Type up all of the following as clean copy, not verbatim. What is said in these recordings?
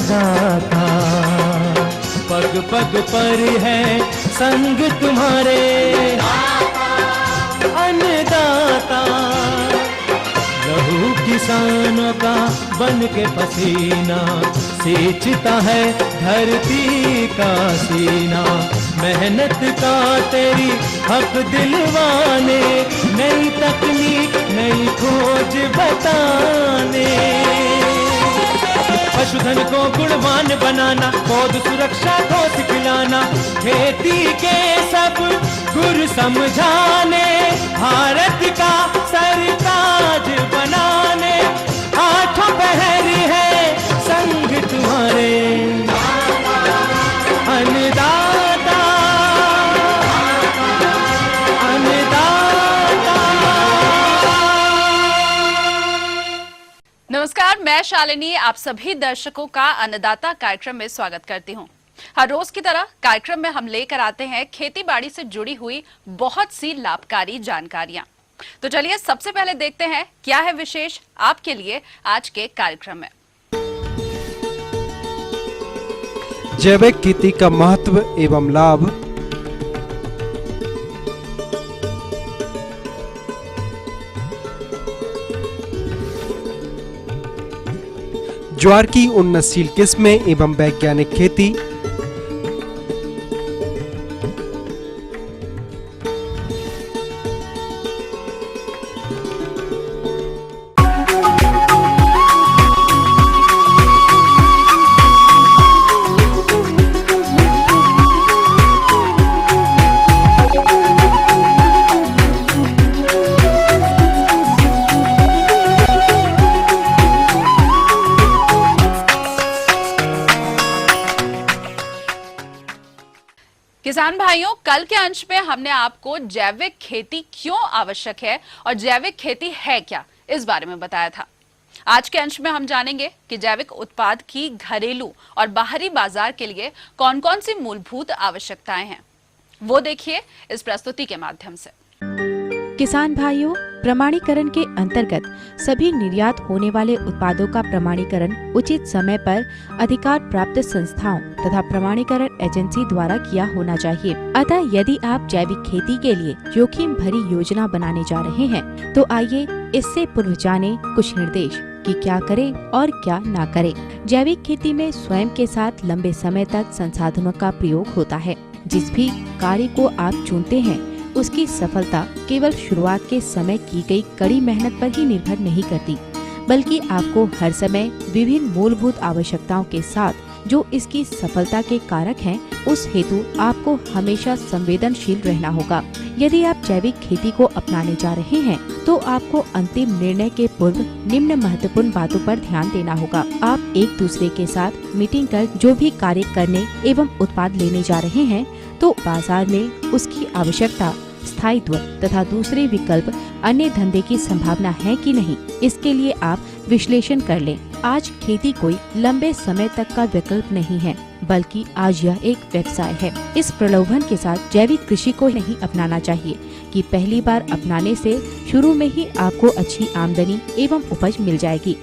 अन्नदाता, पग पग पर है संग तुम्हारे अन्नदाता। लहू किसानों का बन के पसीना सींचता है धरती का सीना। मेहनत का तेरी हक दिलवाने, नई तकनीक नई खोज बताने। पशुधन को गुणवान बनाना, पौध सुरक्षा को सिखलाना, खेती के सब गुर समझाने, भारत का सरताज बनाने। आठों पहर है संग तुम्हारे अन्नदाता, अन्नदाता। नमस्कार, मैं शालिनी आप सभी दर्शकों का अन्नदाता कार्यक्रम में स्वागत करती हूं। हर रोज की तरह कार्यक्रम में हम लेकर आते हैं खेती बाड़ी से जुड़ी हुई बहुत सी लाभकारी जानकारियां। तो चलिए सबसे पहले देखते हैं क्या है विशेष आपके लिए आज के कार्यक्रम में। जैविक खेती का महत्व एवं लाभ, ज्वार की उन्नतशील किस्में एवं वैज्ञानिक खेती, किसान भाइयों, कल के अंश में हमने आपको जैविक खेती क्यों आवश्यक है और जैविक खेती है क्या, इस बारे में बताया था। आज के अंश में हम जानेंगे कि जैविक उत्पाद की घरेलू और बाहरी बाजार के लिए कौन कौन सी मूलभूत आवश्यकताएं हैं, वो देखिए इस प्रस्तुति के माध्यम से। किसान भाइयों, प्रमाणीकरण के अंतर्गत सभी निर्यात होने वाले उत्पादों का प्रमाणीकरण उचित समय पर अधिकार प्राप्त संस्थाओं तथा प्रमाणीकरण एजेंसी द्वारा किया होना चाहिए। अतः यदि आप जैविक खेती के लिए जोखिम भरी योजना बनाने जा रहे हैं तो आइए इससे पूर्व जाने कुछ निर्देश कि क्या करें और क्या ना करें। जैविक खेती में स्वयं के साथ लंबे समय तक संसाधनों का प्रयोग होता है। जिस भी कार्य को आप चुनते हैं उसकी सफलता केवल शुरुआत के समय की गई कड़ी मेहनत पर ही निर्भर नहीं करती, बल्कि आपको हर समय विभिन्न मूलभूत आवश्यकताओं के साथ जो इसकी सफलता के कारक हैं, उस हेतु आपको हमेशा संवेदनशील रहना होगा। यदि आप जैविक खेती को अपनाने जा रहे हैं तो आपको अंतिम निर्णय के पूर्व निम्न महत्वपूर्ण बातों पर ध्यान देना होगा। आप एक दूसरे के साथ मीटिंग कर जो भी कार्य करने एवं उत्पाद लेने जा रहे हैं तो बाजार में उसकी आवश्यकता, स्थायित्व तथा दूसरे विकल्प अन्य धंधे की संभावना है कि नहीं, इसके लिए आप विश्लेषण कर लें। आज खेती कोई लंबे समय तक का विकल्प नहीं है, बल्कि आज यह एक व्यवसाय है। इस प्रलोभन के साथ जैविक कृषि को नहीं अपनाना चाहिए कि पहली बार अपनाने से शुरू में ही आपको अच्छी आमदनी एवं उपज मिल जाएगी,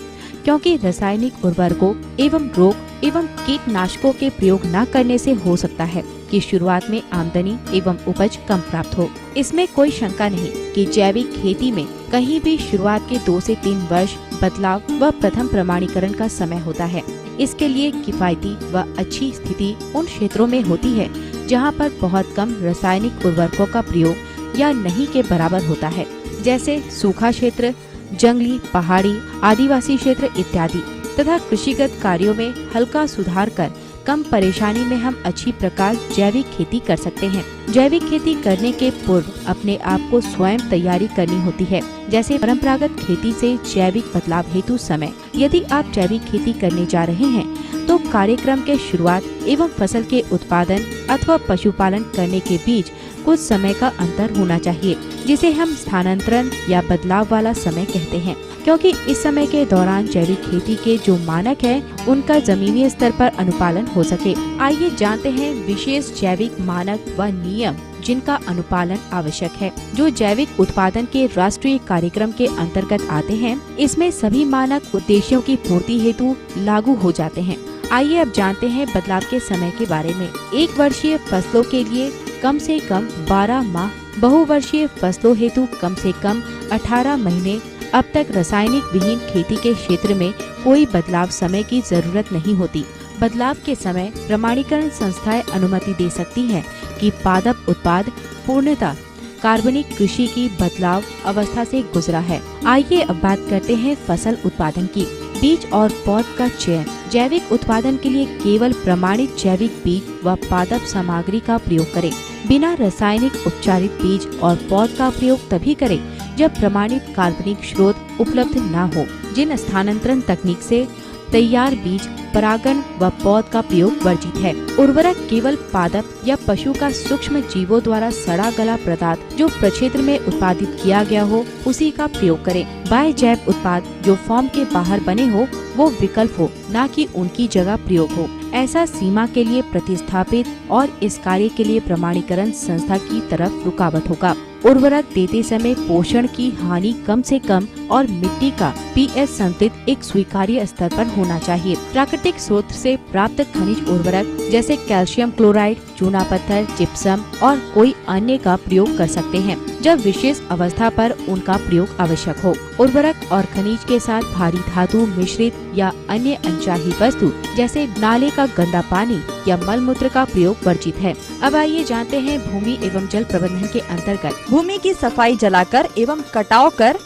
क्योंकि रासायनिक उर्वरकों एवं रोग एवं कीटनाशकों के प्रयोग न करने से हो सकता है कि शुरुआत में आमदनी एवं उपज कम प्राप्त हो। इसमें कोई शंका नहीं कि जैविक खेती में कहीं भी शुरुआत के 2 से 3 वर्ष बदलाव व प्रथम प्रमाणीकरण का समय होता है। इसके लिए किफायती व अच्छी स्थिति उन क्षेत्रों में होती है जहां पर बहुत कम रासायनिक उर्वरकों का प्रयोग या नहीं के बराबर होता है, जैसे सूखा क्षेत्र, जंगली, पहाड़ी, आदिवासी क्षेत्र इत्यादि, तथा कृषिगत कार्यों में हल्का सुधार कर कम परेशानी में हम अच्छी प्रकार जैविक खेती कर सकते हैं। जैविक खेती करने के पूर्व अपने आप को स्वयं तैयारी करनी होती है, जैसे परंपरागत खेती से जैविक बदलाव हेतु समय। यदि आप जैविक खेती करने जा रहे हैं तो कार्यक्रम के शुरुआत एवं फसल के उत्पादन अथवा पशुपालन करने के बीच कुछ समय का अंतर होना चाहिए, जिसे हम स्थानांतरण या बदलाव वाला समय कहते हैं, क्योंकि इस समय के दौरान जैविक खेती के जो मानक हैं, उनका जमीनी स्तर पर अनुपालन हो सके। आइए जानते हैं विशेष जैविक मानक व नियम जिनका अनुपालन आवश्यक है, जो जैविक उत्पादन के राष्ट्रीय कार्यक्रम के अंतर्गत आते हैं। इसमें सभी मानक उद्देश्यों की पूर्ति हेतु लागू हो जाते हैं। आइए अब जानते हैं बदलाव के समय के बारे में। 1 वर्षीय फसलों के लिए कम से कम 12 माह, बहुवर्षीय फसलों हेतु कम से कम 18 महीने। अब तक रासायनिक विहीन खेती के क्षेत्र में कोई बदलाव समय की जरूरत नहीं होती। बदलाव के समय प्रमाणीकरण संस्थाएं अनुमति दे सकती हैं कि पादप उत्पाद पूर्णतः कार्बनिक कृषि की बदलाव अवस्था से गुजरा है। आइए अब बात करते हैं फसल उत्पादन की। बीज और पौध का चयन। जैविक उत्पादन के लिए केवल प्रमाणित जैविक बीज व पादप सामग्री का प्रयोग करें। बिना रासायनिक उपचारित बीज और पौध का प्रयोग तभी करें जब प्रमाणित कार्बनिक स्रोत उपलब्ध न हो। जिन स्थानांतरण तकनीक से तैयार बीज, परागण व पौध का प्रयोग वर्जित है। उर्वरक केवल पादप या पशु का सूक्ष्म जीवों द्वारा सड़ा गला पदार्थ जो प्रक्षेत्र में उत्पादित किया गया हो उसी का प्रयोग करें। बाह्य जैव उत्पाद जो फॉर्म के बाहर बने हो वो विकल्प हो, न कि उनकी जगह प्रयोग हो। ऐसा सीमा के लिए प्रतिस्थापित और इस कार्य के लिए प्रमाणीकरण संस्था की तरफ रुकावट होगा। उर्वरक देते समय पोषण की हानि कम से कम और मिट्टी का पीएच संतुलित एक स्वीकार्य स्तर पर होना चाहिए। प्राकृतिक स्रोत से प्राप्त खनिज उर्वरक जैसे कैल्शियम क्लोराइड, चूना पत्थर, जिप्सम और कोई अन्य का प्रयोग कर सकते हैं जब विशेष अवस्था पर उनका प्रयोग आवश्यक हो। उर्वरक और खनिज के साथ भारी धातु मिश्रित या अन्य अनचाही वस्तु जैसे नाले का गंदा पानी या मल मूत्र का प्रयोग वर्जित है। अब आइए जानते हैं भूमि एवं जल प्रबंधन के अंतर्गत। भूमि की सफाई जलाकर एवं कटाव कर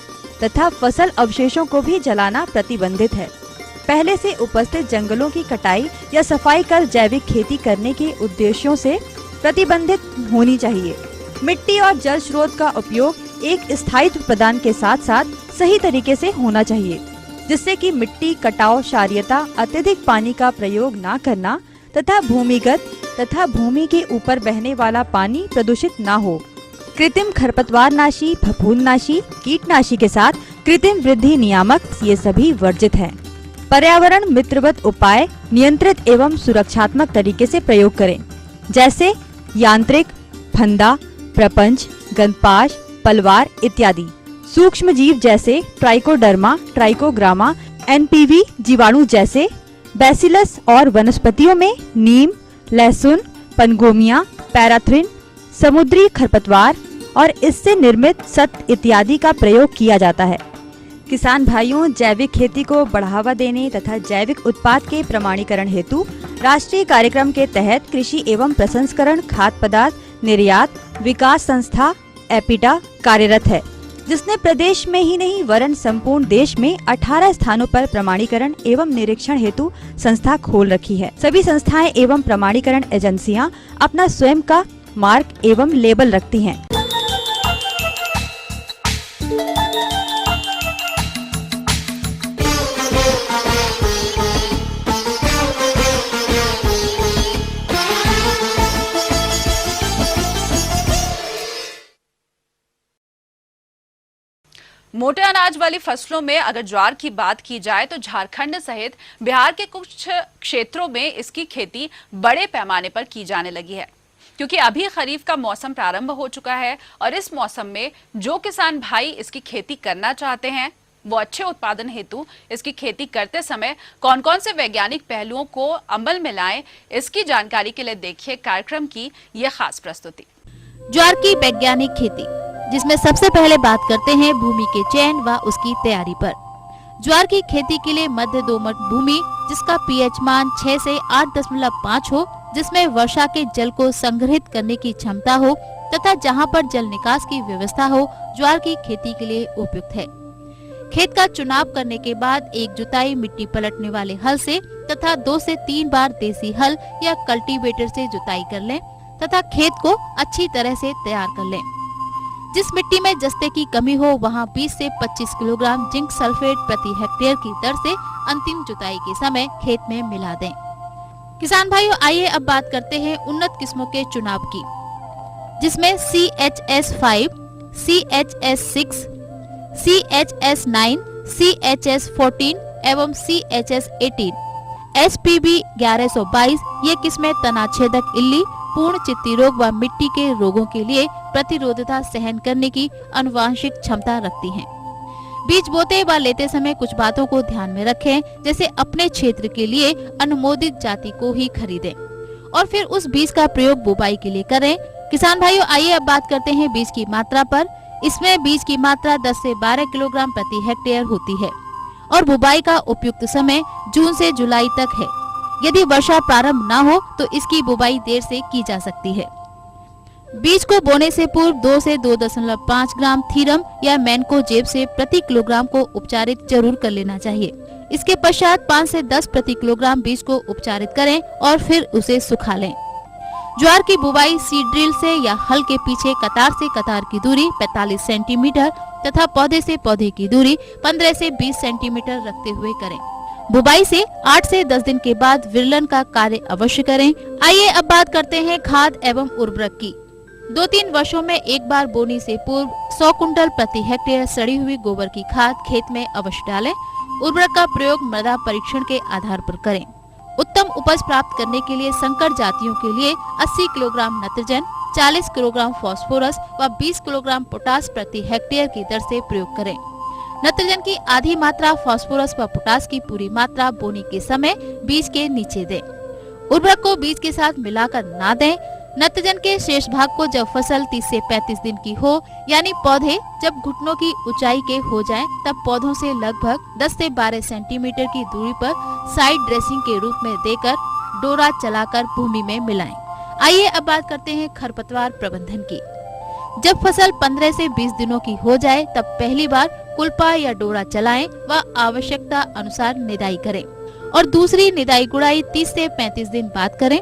तथा फसल अवशेषों को भी जलाना प्रतिबंधित है। पहले से उपस्थित जंगलों की कटाई या सफाई कर जैविक खेती करने के उद्देश्यों से प्रतिबंधित होनी चाहिए। मिट्टी और जल स्रोत का उपयोग एक स्थायित्व प्रदान के साथ साथ सही तरीके से होना चाहिए, जिससे कि मिट्टी कटाव, क्षारीयता, अत्यधिक पानी का प्रयोग न करना तथा भूमिगत तथा भूमि के ऊपर बहने वाला पानी प्रदूषित न हो। कृत्रिम खरपतवारनाशी, फफूंदनाशी, कीटनाशी के साथ कृत्रिम वृद्धि नियामक ये सभी वर्जित हैं। पर्यावरण मित्रवत उपाय नियंत्रित एवं सुरक्षात्मक तरीके से प्रयोग करें, जैसे यांत्रिक, फंदा, प्रपंच, गंधपाश, पलवार इत्यादि। सूक्ष्म जीव जैसे ट्राइकोडर्मा, ट्राइकोग्रामा, एनपीवी जीवाणु जैसे बैसिलस और वनस्पतियों में नीम, लहसुन, पनगोमिया, पैराथ्रिन, समुद्री खरपतवार और इससे निर्मित सत इत्यादि का प्रयोग किया जाता है। किसान भाइयों, जैविक खेती को बढ़ावा देने तथा जैविक उत्पाद के प्रमाणीकरण हेतु राष्ट्रीय कार्यक्रम के तहत कृषि एवं प्रसंस्करण खाद्य पदार्थ निर्यात विकास संस्था एपिटा कार्यरत है, जिसने प्रदेश में ही नहीं वरन संपूर्ण देश में 18 स्थानों पर प्रमाणीकरण एवं निरीक्षण हेतु संस्था खोल रखी है। सभी संस्थाएं एवं प्रमाणीकरण एजेंसियां अपना स्वयं का मार्क एवं लेबल रखती हैं। मोटे अनाज वाली फसलों में अगर ज्वार की बात की जाए तो झारखंड सहित बिहार के कुछ क्षेत्रों में इसकी खेती बड़े पैमाने पर की जाने लगी है, क्योंकि अभी खरीफ का मौसम प्रारंभ हो चुका है और इस मौसम में जो किसान भाई इसकी खेती करना चाहते हैं वो अच्छे उत्पादन हेतु इसकी खेती करते समय कौन कौन से वैज्ञानिक पहलुओं को अमल में लाएं, इसकी जानकारी के लिए देखिए कार्यक्रम की यह खास प्रस्तुति। ज्वार की वैज्ञानिक खेती, जिसमें सबसे पहले बात करते हैं भूमि के चयन व उसकी तैयारी पर। ज्वार की खेती के लिए मध्य दोमट भूमि जिसका पीएच मान 6 से 8.5 हो, जिसमें वर्षा के जल को संग्रहित करने की क्षमता हो तथा जहां पर जल निकास की व्यवस्था हो, ज्वार की खेती के लिए उपयुक्त है। खेत का चुनाव करने के बाद एक जुताई मिट्टी पलटने वाले हल से तथा 2 से 3 बार देसी हल या कल्टीवेटर से जुताई कर लें तथा खेत को अच्छी तरह से तैयार कर लें। जिस मिट्टी में जस्ते की कमी हो वहां 20 से 25 किलोग्राम जिंक सल्फेट प्रति हेक्टेयर की दर से अंतिम जुताई के समय खेत में मिला दें। किसान भाइयों, आइए अब बात करते हैं उन्नत किस्मों के चुनाव की, जिसमें CHS5, CHS6, CHS9, CHS14 एवं CHS18, SPB 1122 ये किस्में तनाछेदक इल्ली, पूर्ण चित्ती रोग व मिट्टी के रोगों के लिए प्रतिरोधता सहन करने की आनुवांशिक क्षमता रखती हैं। बीज बोते व लेते समय कुछ बातों को ध्यान में रखें, जैसे अपने क्षेत्र के लिए अनुमोदित जाति को ही खरीदें और फिर उस बीज का प्रयोग बुवाई के लिए करें। किसान भाइयों, आइए अब बात करते हैं बीज की मात्रा पर। इसमें बीज की मात्रा 10 से 12 किलोग्राम प्रति हेक्टेयर होती है और बुवाई का उपयुक्त समय जून से जुलाई तक है। यदि वर्षा प्रारंभ न हो तो इसकी बुवाई देर से की जा सकती है। बीज को बोने से पूर्व 2 से 2.5 ग्राम थीरम या मैनकोजेब से प्रति किलोग्राम को उपचारित जरूर कर लेना चाहिए। इसके पश्चात 5 से 10 प्रति किलोग्राम बीज को उपचारित करें और फिर उसे सुखा लें। ज्वार की बुवाई सीड ड्रिल से या हल के पीछे कतार से कतार की दूरी 45 सेंटीमीटर तथा पौधे से पौधे की दूरी 15 से 20 सेंटीमीटर रखते हुए करें। बुवाई से 8 से 10 दिन के बाद विरलन का कार्य अवश्य करें। आइए अब बात करते हैं खाद एवं उर्वरक की। 2-3 वर्षों में एक बार बोनी से पूर्व 100 कुंटल प्रति हेक्टेयर सड़ी हुई गोबर की खाद खेत में अवश्य डालें। उर्वरक का प्रयोग मृदा परीक्षण के आधार पर करें। उत्तम उपज प्राप्त करने के लिए संकर जातियों के लिए 80 किलोग्राम नाइट्रोजन, 40 किलोग्राम फास्फोरस व 20 किलोग्राम पोटास प्रति हेक्टेयर की दर से प्रयोग करें। नाइट्रोजन की आधी मात्रा, फास्फोरस व पोटास की पूरी मात्रा बोनी के समय बीज के नीचे दें। उर्वरक को बीज के साथ मिलाकर ना दें। नाइट्रोजन के शेष भाग को जब फसल 30 से 35 दिन की हो, यानी पौधे जब घुटनों की ऊंचाई के हो जाएं, तब पौधों से लगभग 10 से 12 सेंटीमीटर की दूरी पर साइड ड्रेसिंग के रूप में देकर डोरा चलाकर भूमि में मिलाएं। आइए अब बात करते हैं खरपतवार प्रबंधन की। जब फसल 15 से 20 दिनों की हो जाए, तब पहली बार कुल्पा या डोरा चलाएं व आवश्यकता अनुसार निदाई करें और दूसरी निदाई गुड़ाई 30 से 35 दिन बाद करें।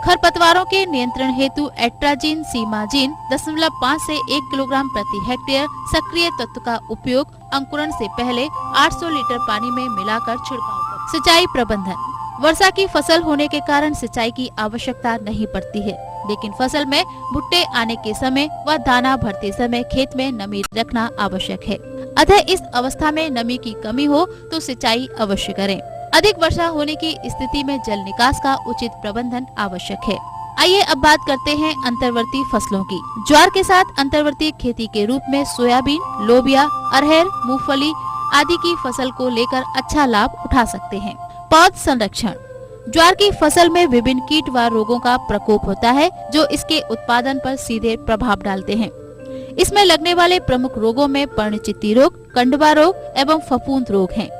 खरपतवारों के नियंत्रण हेतु एट्राजिन सीमाजिन 0.5 से 1 किलोग्राम प्रति हेक्टेयर सक्रिय तत्व का उपयोग अंकुरण से पहले 800 लीटर पानी में मिलाकर छिड़काव करें। सिंचाई प्रबंधन। वर्षा की फसल होने के कारण सिंचाई की आवश्यकता नहीं पड़ती है, लेकिन फसल में भुट्टे आने के समय व दाना भरते समय खेत में नमी रखना आवश्यक है। अतः इस अवस्था में नमी की कमी हो तो सिंचाई अवश्य करें। अधिक वर्षा होने की स्थिति में जल निकास का उचित प्रबंधन आवश्यक है। आइए अब बात करते हैं अंतर्वर्ती फसलों की। ज्वार के साथ अंतर्वर्ती खेती के रूप में सोयाबीन, लोबिया, अरहर, मूंगफली आदि की फसल को लेकर अच्छा लाभ उठा सकते हैं। पौध संरक्षण। ज्वार की फसल में विभिन्न कीट व रोगों का प्रकोप होता है जो इसके उत्पादन पर सीधे प्रभाव डालते हैं। इसमें लगने वाले प्रमुख रोगों में पर्णचित्ती रोग, कंडवा रोग एवं फफूंद रोग हैं।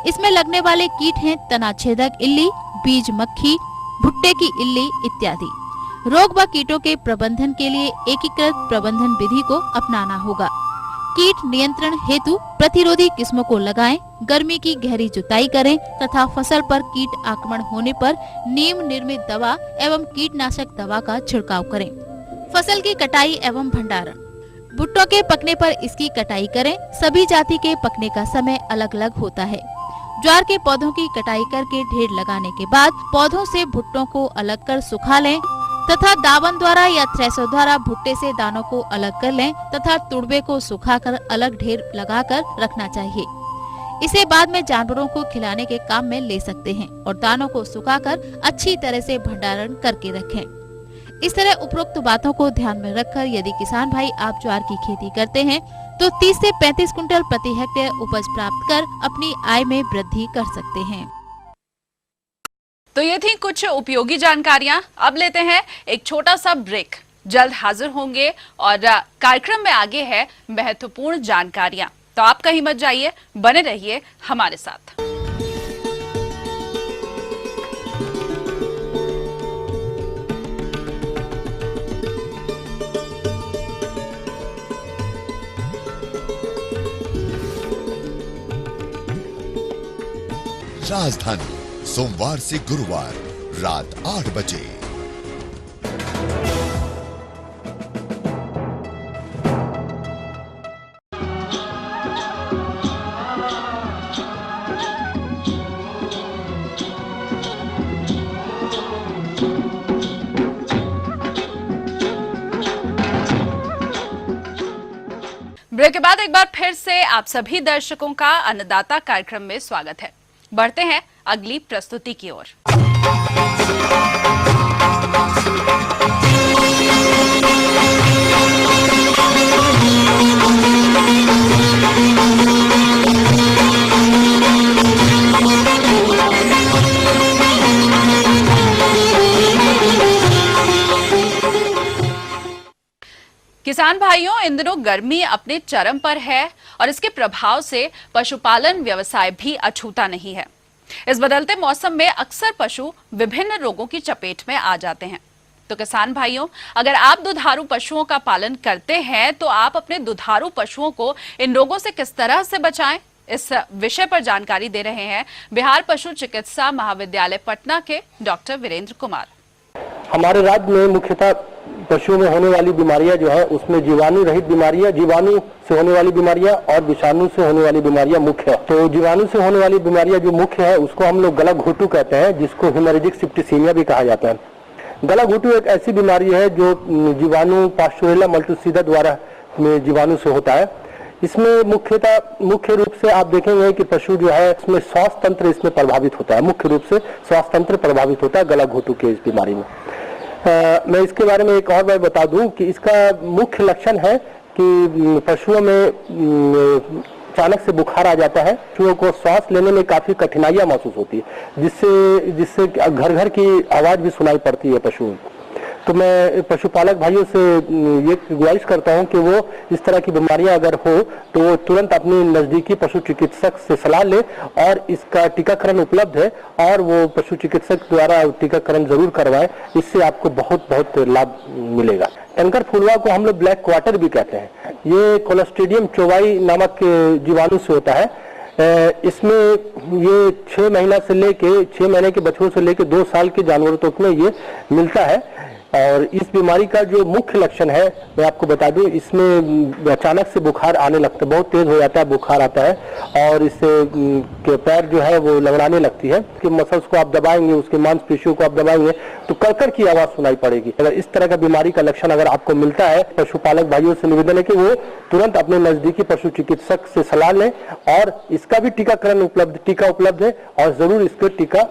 इसमें लगने वाले कीट हैं तनाछेदक इल्ली, बीज मक्खी, भुट्टे की इल्ली इत्यादि। रोग व कीटों के प्रबंधन के लिए एकीकृत प्रबंधन विधि को अपनाना होगा। कीट नियंत्रण हेतु प्रतिरोधी किस्मों को लगाएं, गर्मी की गहरी जुताई करें तथा फसल पर कीट आक्रमण होने पर नीम निर्मित दवा एवं कीटनाशक दवा का छिड़काव करें। फसल की कटाई एवं भंडारण। भुट्टों के पकने पर इसकी कटाई करें। सभी जाति के पकने का समय अलग अलग होता है। ज्वार के पौधों की कटाई करके ढेर लगाने के बाद पौधों से भुट्टों को अलग कर सुखा लें तथा दावन द्वारा या थ्रेशर द्वारा भुट्टे से दानों को अलग कर लें तथा तुड़बे को सुखाकर अलग ढेर लगाकर रखना चाहिए। इसे बाद में जानवरों को खिलाने के काम में ले सकते हैं और दानों को सुखाकर अच्छी तरह से भंडारण करके रखें। इस तरह उपरोक्त बातों को ध्यान में रखकर यदि किसान भाई आप ज्वार की खेती करते हैं तो 30 से 35 कुंटल प्रति हेक्टेयर उपज प्राप्त कर अपनी आय में वृद्धि कर सकते हैं। तो ये थी कुछ उपयोगी जानकारियां। अब लेते हैं एक छोटा सा ब्रेक। जल्द हाजिर होंगे और कार्यक्रम में आगे है महत्वपूर्ण जानकारियां। तो आप कहीं मत जाइए, बने रहिए हमारे साथ। राजधानी सोमवार से गुरुवार रात 8 बजे। ब्रेक के बाद एक बार फिर से आप सभी दर्शकों का अन्नदाता कार्यक्रम में स्वागत है। बढ़ते हैं अगली प्रस्तुति की ओर। भाइयों, इन दिनों गर्मी अपने चरम पर है और इसके प्रभाव से पशुपालन व्यवसाय भी अछूता नहीं है। इस बदलते मौसम में अक्सर पशु विभिन्न रोगों की चपेट में आ जाते हैं। तो किसान भाइयों, अगर आप दुधारू पशुओं का पालन करते हैं तो आप अपने दुधारू पशुओं को इन रोगों से किस तरह से बचाएं, इस विषय पर जानकारी दे रहे हैं बिहार पशु चिकित्सा महाविद्यालय पटना के डॉक्टर वीरेंद्र कुमार। हमारे राज्य में मुख्यतः पशुओं में होने वाली बीमारियां जो है उसमें जीवाणु रहित बीमारियां, जीवाणु से होने वाली बीमारियां और विषाणु से होने वाली बीमारियां मुख्य है। तो जीवाणु से होने वाली बीमारियां जो मुख्य है उसको हम लोग गला घोटू कहते हैं, जिसको हेमोरेजिक सिप्टिसीमिया भी कहा जाता है। गला घोटू एक ऐसी बीमारी है जो जीवाणु पास्चुरेला मल्टीसीदा द्वारा में जीवाणु से होता है। इसमें मुख्य रूप से आप देखेंगे कि पशु जो है इसमें श्वास तंत्र इसमें प्रभावित होता है, मुख्य रूप से श्वास तंत्र प्रभावित होता है गला घोटू के इस बीमारी में। मैं इसके बारे में एक और बात बता दूं कि इसका मुख्य लक्षण है कि पशुओं में अचानक से बुखार आ जाता है, पशुओं को सांस लेने में काफी कठिनाइयां महसूस होती है, जिससे घर घर की आवाज भी सुनाई पड़ती है पशुओं को। तो मैं पशुपालक भाइयों से ये गुजारिश करता हूं कि वो इस तरह की बीमारियां अगर हो तो वो तुरंत अपने नजदीकी पशु चिकित्सक से सलाह ले और इसका टीकाकरण उपलब्ध है और वो पशु चिकित्सक द्वारा टीकाकरण जरूर करवाए, इससे आपको बहुत बहुत लाभ मिलेगा। टंकर फुलवा को हम लोग ब्लैक क्वार्टर भी कहते हैं। ये क्लोस्ट्रीडियम चौवाई नामक जीवाणु से होता है। इसमें ये 6 महीने के बछड़ों से लेके 2 साल के जानवरों तक में ये मिलता है। और इस बीमारी का जो मुख्य लक्षण है मैं आपको बता दूं, इसमें अचानक से बुखार आने लगता है, बहुत तेज हो जाता है, बुखार आता है और इससे पैर जो है वो लंगड़ाने लगती है। कि मसल्स को आप दबाएंगे, उसके मांसपेशियों को आप दबाएंगे तो करकर की आवाज सुनाई पड़ेगी। अगर इस तरह का बीमारी का लक्षण अगर आपको मिलता है, पशुपालक भाइयों से निवेदन है कि वो तुरंत अपने नजदीकी पशु चिकित्सक से सलाह लें और इसका भी टीकाकरण उपलब्ध है और जरूर इसको टीका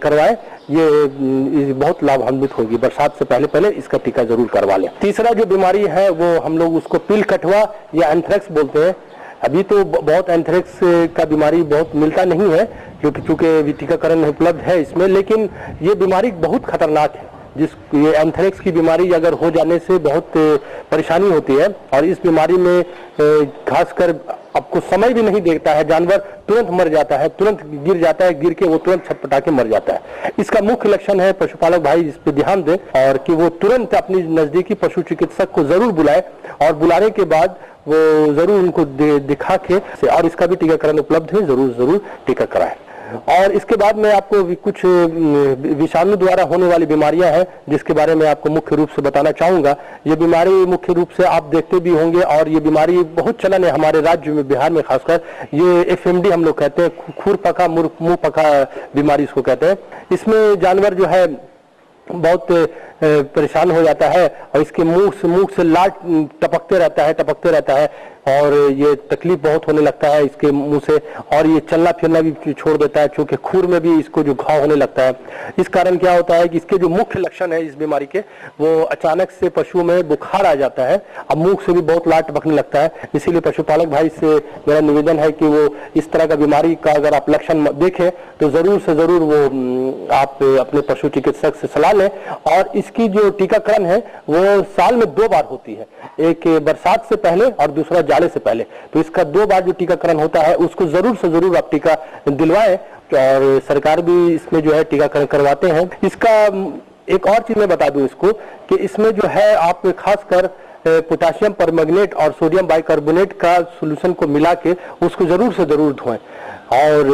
करवाएं। ये बहुत लाभान्वित होगी। बरसात से पहले इसका टीका जरूर करवा लें। तीसरा जो बीमारी है वो हम लोग उसको पिल कटवा या एंथ्रेक्स बोलते हैं। अभी तो बहुत एंथ्रेक्स का बीमारी बहुत मिलता नहीं है क्योंकि चूंकि टीकाकरण उपलब्ध है इसमें, लेकिन ये बीमारी बहुत खतरनाक है। ये एंथ्रेक्स की बीमारी अगर हो जाने से बहुत परेशानी होती है और इस बीमारी में खासकर आपको समय भी नहीं देखता है, जानवर तुरंत मर जाता है, तुरंत गिर जाता है, गिर के वो तुरंत छटपटा के मर जाता है। इसका मुख्य लक्षण है, पशुपालक भाई इस पे ध्यान दें और कि वो तुरंत अपनी नजदीकी पशु चिकित्सक को जरूर बुलाए और बुलाने के बाद वो जरूर उनको दिखा के और इसका भी टीकाकरण उपलब्ध है, जरूर टीका कराए। और इसके बाद में आपको कुछ विषाणु द्वारा होने वाली बीमारियां हैं जिसके बारे में आपको मुख्य रूप से बताना चाहूंगा। ये बीमारी मुख्य रूप से आप देखते भी होंगे और ये बीमारी बहुत चलन है हमारे राज्य में, बिहार में खासकर। ये FMD हम लोग कहते हैं, खुर पका मुंह पका बीमारी इसको कहते हैं। इसमें जानवर जो है बहुत परेशान हो जाता है और इसके मुंह से लाल टपकते रहता है और ये तकलीफ बहुत होने लगता है इसके मुंह से और ये चलना फिरना भी छोड़ देता है, क्योंकि खूर में भी इसको जो घाव होने लगता है। इस कारण क्या होता है कि इसके जो मुख्य लक्षण है इस बीमारी के, वो अचानक से पशु में बुखार आ जाता है और मुंह से भी बहुत लाल टपकने लगता है। इसीलिए पशुपालक भाई से मेरा निवेदन है कि वो इस तरह का बीमारी का अगर आप लक्षण देखें तो जरूर से जरूर वो आप अपने पशु चिकित्सक से सलाह लें। और इसकी जो टीकाकरण है वो साल में 2 बार होती है, एक बरसात से पहले और दूसरा जाड़े से पहले। तो इसका 2 बार जो टीकाकरण होता है उसको जरूर से जरूर आप टीका दिलवाएं और सरकार भी इसमें जो है टीकाकरण करवाते हैं। इसका एक और चीज मैं बता दूं इसको कि इसमें जो है आप खासकर पोटाशियम परमैंगनेट और सोडियम बाइकार्बोनेट का सोल्यूशन को मिला के उसको जरूर से जरूर धोएं और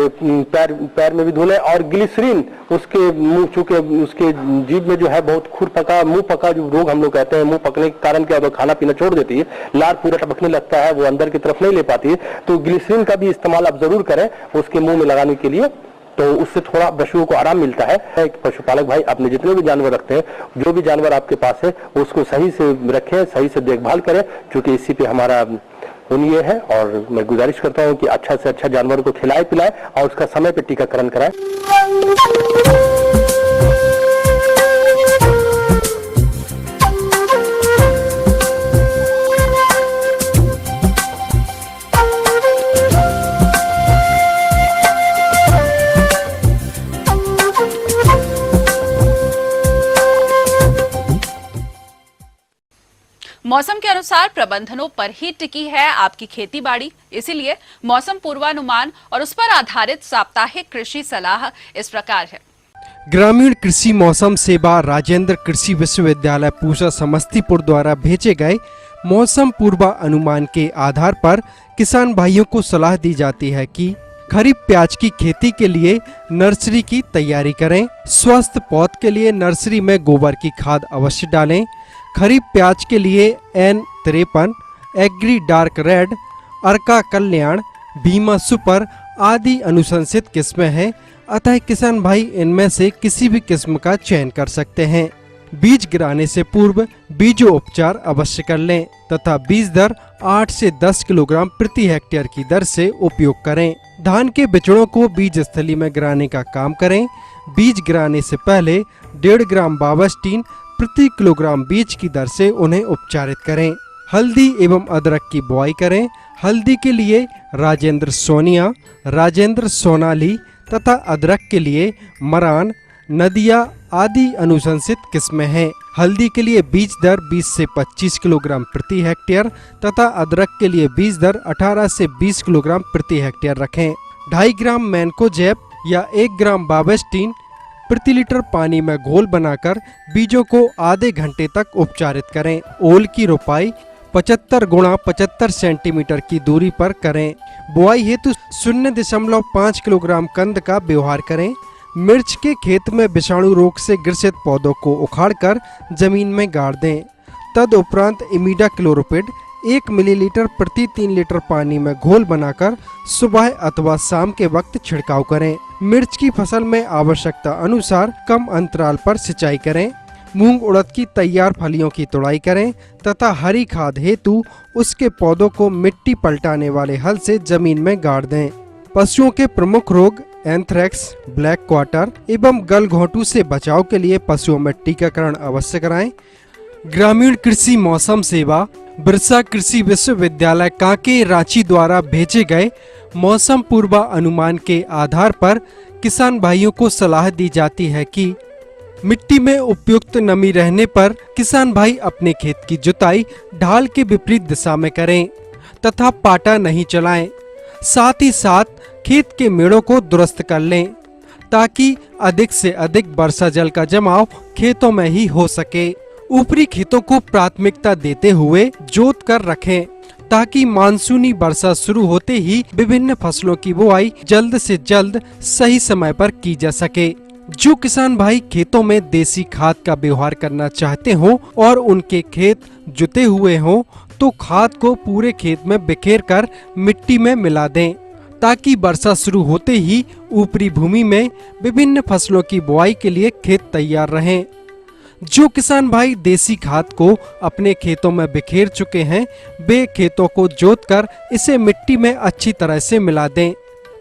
पैर में भी धुलें। और ग्लिसरीन उसके मुंह, चूंकि उसके जीभ में जो है बहुत मुंह पका जो रोग हम लोग कहते हैं, मुंह पकने के कारण क्या होता है, खाना पीना छोड़ देती है, लार पूरा टपकने लगता है, वो अंदर की तरफ नहीं ले पाती है। तो ग्लिसरीन का भी इस्तेमाल आप जरूर करें उसके मुंह में लगाने के लिए, तो उससे थोड़ा पशुओं को आराम मिलता है। पशुपालक भाई अपने जितने भी जानवर रखते हैं, जो भी जानवर आपके पास है उसको सही से रखें, सही से देखभाल करें, क्योंकि इसी पे हमारा ये है। और मैं गुजारिश करता हूं कि अच्छा से अच्छा जानवर को खिलाए पिलाए और उसका समय पे टीकाकरण कराएं। मौसम के अनुसार प्रबंधनों पर ही टिकी है आपकी खेती बाड़ी, इसीलिए मौसम पूर्वानुमान और उस पर आधारित साप्ताहिक कृषि सलाह इस प्रकार है। ग्रामीण कृषि मौसम सेवा राजेंद्र कृषि विश्वविद्यालय पूसा समस्तीपुर द्वारा भेजे गए मौसम पूर्वानुमान के आधार पर किसान भाइयों को सलाह दी जाती है कि खरीफ प्याज की खेती के लिए नर्सरी की तैयारी करें। स्वस्थ पौध के लिए नर्सरी में गोबर की खाद अवश्य डालें। खरीफ प्याज के लिए N53, एग्री डार्क रेड, अर्का कल्याण, भीमा सुपर आदि अनुशंसित किस्में हैं, अतः किसान भाई इनमें से किसी भी किस्म का चयन कर सकते हैं। बीज गिराने से पूर्व बीजोपचार अवश्य कर लें तथा बीज दर 8 से 10 किलोग्राम प्रति हेक्टेयर की दर से उपयोग करें। धान के बिचड़ों को बीज स्थली में गिराने का काम करें। बीज गिराने से पहले 1.5 ग्राम बावस्टीन प्रति किलोग्राम बीज की दर से उन्हें उपचारित करें। हल्दी एवं अदरक की बुआई करें। हल्दी के लिए राजेंद्र सोनिया, राजेंद्र सोनाली तथा अदरक के लिए मरान, नदिया आदि अनुशंसित किस्में हैं। हल्दी के लिए बीज दर 20 से 25 किलोग्राम प्रति हेक्टेयर तथा अदरक के लिए बीज दर 18 से 20 किलोग्राम प्रति हेक्टेयर रखें। 2.5 ग्राम मैनकोजेब या 1 ग्राम बावेस्टीन प्रति लीटर पानी में घोल बनाकर बीजों को आधे घंटे तक उपचारित करें। ओल की रोपाई 75 गुणा 75 सेंटीमीटर की दूरी पर करें। बुआई हेतु 0.5 किलोग्राम कंद का व्यवहार करें। मिर्च के खेत में विषाणु रोग से ग्रसित पौधों को उखाड़कर जमीन में गाड़ दें। तदुपरांत इमीडा क्लोरोपिड 1 मिलीलीटर प्रति 3 लीटर पानी में घोल बनाकर सुबह अथवा शाम के वक्त छिड़काव करें। मिर्च की फसल में आवश्यकता अनुसार कम अंतराल पर सिंचाई करें। मूंग उड़द की तैयार फलियों की तुड़ाई करें तथा हरी खाद हेतु उसके पौधों को मिट्टी पलटाने वाले हल से जमीन में गाड़ दें। पशुओं के प्रमुख रोग एंथ्रेक्स, ब्लैक क्वार्टर एवं गलघोंटू से बचाव के लिए पशुओं में टीकाकरण अवश्य कराएं। ग्रामीण कृषि मौसम सेवा बिरसा कृषि विश्वविद्यालय कांके रांची द्वारा भेजे गए मौसम पूर्वानुमान के आधार पर किसान भाइयों को सलाह दी जाती है कि मिट्टी में उपयुक्त नमी रहने पर किसान भाई अपने खेत की जुताई ढाल के विपरीत दिशा में करें तथा पाटा नहीं चलाएं। साथ ही साथ खेत के मेड़ों को दुरुस्त कर लें ताकि अधिक से अधिक वर्षा जल का जमाव खेतों में ही हो सके। ऊपरी खेतों को प्राथमिकता देते हुए जोत कर रखें ताकि मानसूनी वर्षा शुरू होते ही विभिन्न फसलों की बुआई जल्द से जल्द सही समय पर की जा सके। जो किसान भाई खेतों में देसी खाद का व्यवहार करना चाहते हो और उनके खेत जुते हुए हों तो खाद को पूरे खेत में बिखेर कर मिट्टी में मिला दें ताकि वर्षा शुरू होते ही ऊपरी भूमि में विभिन्न फसलों की बुआई के लिए खेत तैयार रहें। जो किसान भाई देसी खाद को अपने खेतों में बिखेर चुके हैं वे खेतों को जोतकर इसे मिट्टी में अच्छी तरह से मिला दें।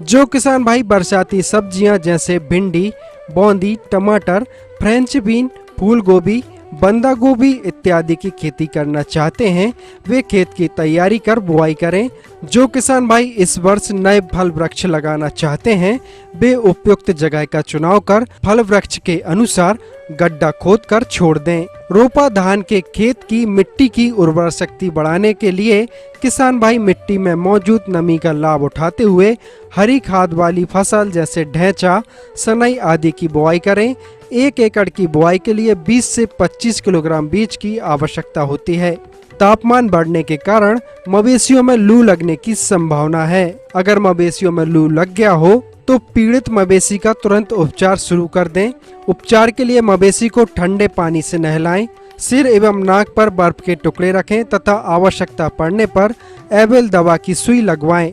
जो किसान भाई बरसाती सब्जियां जैसे भिंडी, बौंदी, टमाटर, फ्रेंच बीन, फूल गोभी, बंदा गोभी इत्यादि की खेती करना चाहते हैं वे खेत की तैयारी कर बुआई करें। जो किसान भाई इस वर्ष नए फल वृक्ष लगाना चाहते हैं वे उपयुक्त जगह का चुनाव कर फल वृक्ष के अनुसार गड्ढा खोद कर छोड़ दें। रोपा धान के खेत की मिट्टी की उर्वर शक्ति बढ़ाने के लिए किसान भाई मिट्टी में मौजूद नमी का लाभ उठाते हुए हरी खाद वाली फसल जैसे ढैंचा, सनई आदि की बुआई करें। 1 एकड़ की बुआई के लिए 20 से 25 किलोग्राम बीज की आवश्यकता होती है। तापमान बढ़ने के कारण मवेशियों में लू लगने की संभावना है। अगर मवेशियों में लू लग गया हो तो पीड़ित मवेशी का तुरंत उपचार शुरू कर दें। उपचार के लिए मवेशी को ठंडे पानी से नहलाएं, सिर एवं नाक पर बर्फ के टुकड़े रखें तथा आवश्यकता पड़ने पर एवेल दवा की सुई लगवाएं।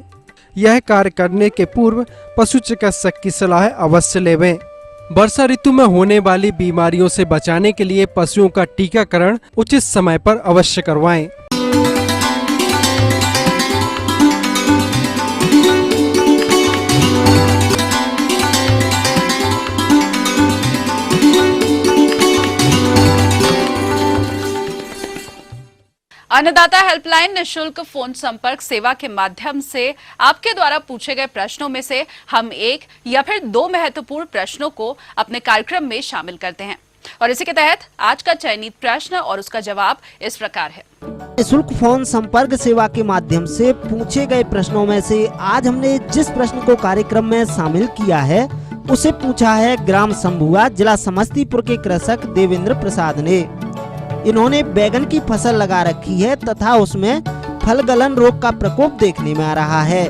यह कार्य करने के पूर्व पशु चिकित्सक की सलाह अवश्य लेवें। वर्षा ऋतु में होने वाली बीमारियों से बचाने के लिए पशुओं का टीकाकरण उचित समय पर अवश्य करवाएं। अन्नदाता हेल्पलाइन निशुल्क फोन संपर्क सेवा के माध्यम से आपके द्वारा पूछे गए प्रश्नों में से हम 1 या फिर 2 महत्वपूर्ण प्रश्नों को अपने कार्यक्रम में शामिल करते हैं और इसी के तहत आज का चयनित प्रश्न और उसका जवाब इस प्रकार है। निशुल्क फोन संपर्क सेवा के माध्यम से पूछे गए प्रश्नों में से आज हमने जिस प्रश्न को कार्यक्रम में शामिल किया है उसे पूछा है ग्राम संभुआ जिला समस्तीपुर के कृषक देवेंद्र प्रसाद ने। इन्होंने बैगन की फसल लगा रखी है तथा उसमें फल गलन रोग का प्रकोप देखने में आ रहा है।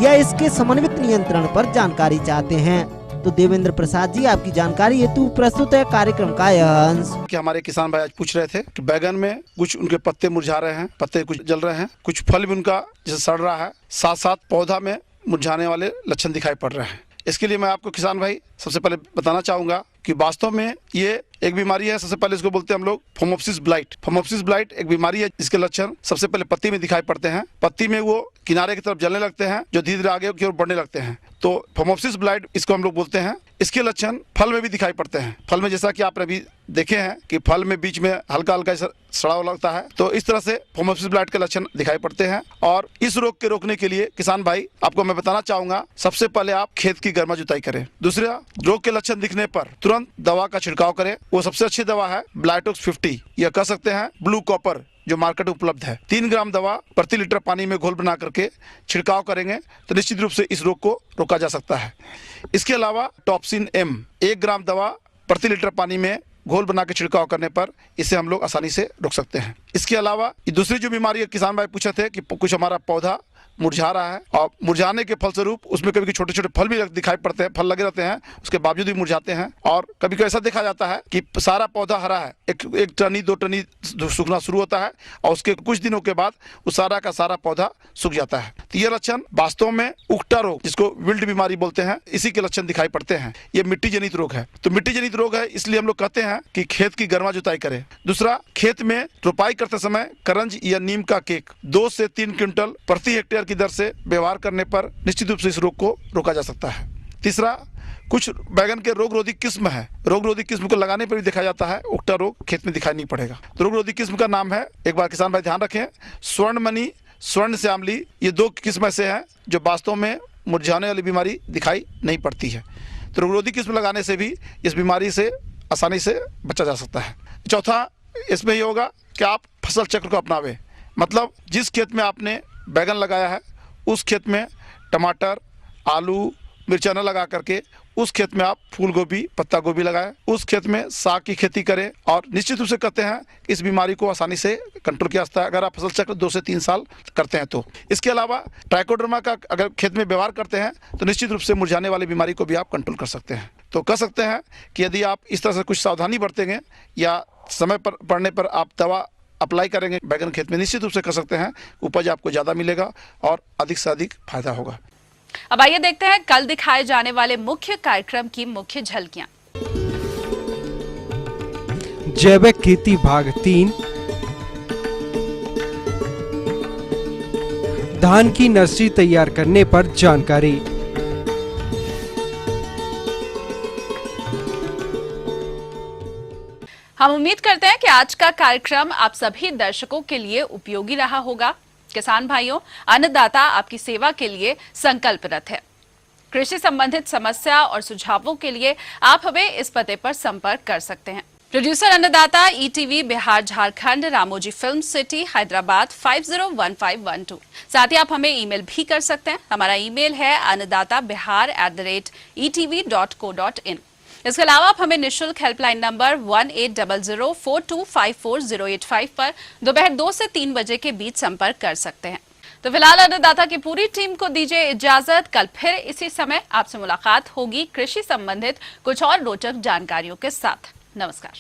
यह इसके समन्वित नियंत्रण पर जानकारी चाहते हैं। तो देवेंद्र प्रसाद जी, आपकी जानकारी हेतु प्रस्तुत है कार्यक्रम का यह अंश। कि हमारे किसान भाई आज पूछ रहे थे कि बैगन में कुछ उनके पत्ते मुरझा रहे हैं, पत्ते कुछ जल रहे हैं, कुछ फल भी उनका जैसे सड़ रहा है, साथ साथ पौधा में मुरझाने वाले लक्षण दिखाई पड़ रहे हैं। इसके लिए मैं आपको किसान भाई सबसे पहले बताना चाहूंगा कि वास्तव में ये एक बीमारी है। सबसे पहले इसको बोलते हैं हम लोग फोमोप्सिस ब्लाइट। फोमोप्सिस ब्लाइट एक बीमारी है जिसके लक्षण सबसे पहले पत्ती में दिखाई पड़ते हैं। पत्ती में वो किनारे की तरफ जलने लगते हैं जो धीरे धीरे आगे की ओर बढ़ने लगते हैं, तो फोमोप्सिस ब्लाइट इसको हम लोग बोलते हैं। इसके लक्षण फल में भी दिखाई पड़ते हैं। फल में जैसा कि आपने अभी देखे हैं कि फल में बीच में हल्का हल्का सड़ा हुआ लगता है, तो इस तरह से फोमोप्सिस ब्लाइट के लक्षण दिखाई पड़ते हैं। और इस रोग के रोकने के लिए किसान भाई आपको मैं बताना चाहूंगा, सबसे पहले आप खेत की गर्मा जुताई करें। दूसरा, रोग के लक्षण दिखने पर तुरंत दवा का छिड़काव करें। वो सबसे अच्छी दवा है ब्लाइटोक्स 50 या कह सकते हैं ब्लू कॉपर जो मार्केट में उपलब्ध है। 3 ग्राम दवा प्रति लीटर पानी में घोल बना करके छिड़काव करेंगे तो निश्चित रूप से इस रोग को रोका जा सकता है। इसके अलावा टॉप्सिन M 1 ग्राम दवा प्रति लीटर पानी में घोल बना के छिड़काव करने पर इसे हम लोग आसानी से रोक सकते हैं। इसके अलावा दूसरी जो बीमारी है, किसान भाई पूछे थे कि कुछ हमारा पौधा मुरझा रहा है और मुरझाने के फलस्वरूप उसमें कभी छोटे छोटे फल भी दिखाई पड़ते हैं, फल लगे रहते हैं, उसके बावजूद भी मुरझाते हैं। और कभी कभी ऐसा देखा जाता है कि सारा पौधा हरा है, एक टनी 2 टनी सूखना शुरू होता है और उसके कुछ दिनों के बाद उस सारा का सारा पौधा सूख जाता है। तो ये लक्षण वास्तव में उकटा रोग, जिसको विल्ट बीमारी बोलते हैं, इसी के लक्षण दिखाई पड़ते हैं। ये मिट्टी जनित रोग है। तो मिट्टी जनित रोग है इसलिए हम लोग कहते हैं कि खेत की गर्मा जुताई करें। दूसरा, खेत में रोपाई करते समय करंज या नीम का केक 2 से 3 क्विंटल प्रति हेक्टेयर की दर से व्यवहार करने पर निश्चित रूप से इस रोग को रोका जा सकता है। तीसरा, कुछ बैगन के रोग रोधी किस्म है, रोग रोधी किस्म को लगाने पर भी देखा जाता है उकटा रोग खेत में दिखाई नहीं पड़ेगा। तो रोग रोधी किस्म का नाम है, एक बार किसान भाई ध्यान रखें, स्वर्णमणि, स्वर्ण श्यामली। ये 2 किस्म ऐसे हैं जो वास्तव में मुरझाने वाली बीमारी दिखाई नहीं पड़ती है। तो रोग रोधी किस्म लगाने से भी इस बीमारी से आसानी से बचा जा सकता है। चौथा, इसमें ये होगा कि आप फसल चक्र को अपनावें। मतलब जिस खेत में आपने बैगन लगाया है उस खेत में टमाटर, आलू, मिर्चा न लगा करके उस खेत में आप फूल गोभी, पत्ता गोभी लगाएं। उस खेत में साग की खेती करें और निश्चित रूप से कहते हैं इस बीमारी को आसानी से कंट्रोल किया जाता है अगर आप फसल चक्र 2 से 3 साल करते हैं तो। इसके अलावा ट्राइकोडर्मा का अगर खेत में व्यवहार करते हैं तो निश्चित रूप से मुरझाने वाली बीमारी को भी आप कंट्रोल कर सकते हैं। तो कह सकते हैं कि यदि आप इस तरह से कुछ सावधानी बरतेंगे या समय पर पड़ने पर आप दवा अप्लाई करेंगे बैगन खेत में, निश्चित रूप से कर सकते हैं उपज आपको ज़्यादा मिलेगा और अधिक से अधिक फायदा होगा। अब आइए देखते हैं कल दिखाए जाने वाले मुख्य कार्यक्रम की मुख्य झलकियां। जैविक खेती भाग 3, धान की नर्सरी तैयार करने पर जानकारी। हम उम्मीद करते हैं कि आज का कार्यक्रम आप सभी दर्शकों के लिए उपयोगी रहा होगा। किसान भाइयों, अन्नदाता आपकी सेवा के लिए संकल्परत है। कृषि संबंधित समस्या और सुझावों के लिए आप हमें इस पते पर संपर्क कर सकते हैं। प्रोड्यूसर अन्नदाता, ETV Bihar Jharkhand, Ramoji film city, Hyderabad 501512। साथ ही आप हमें ईमेल भी कर सकते हैं। हमारा ईमेल है annadatabihar@etv.co.in। इसके अलावा आप हमें निःशुल्क हेल्पलाइन नंबर 180042540885 पर दोपहर 2 से 3 बजे के बीच संपर्क कर सकते हैं। तो फिलहाल अन्नदाता की पूरी टीम को दीजिए इजाजत। कल फिर इसी समय आपसे मुलाकात होगी कृषि संबंधित कुछ और रोचक जानकारियों के साथ। नमस्कार।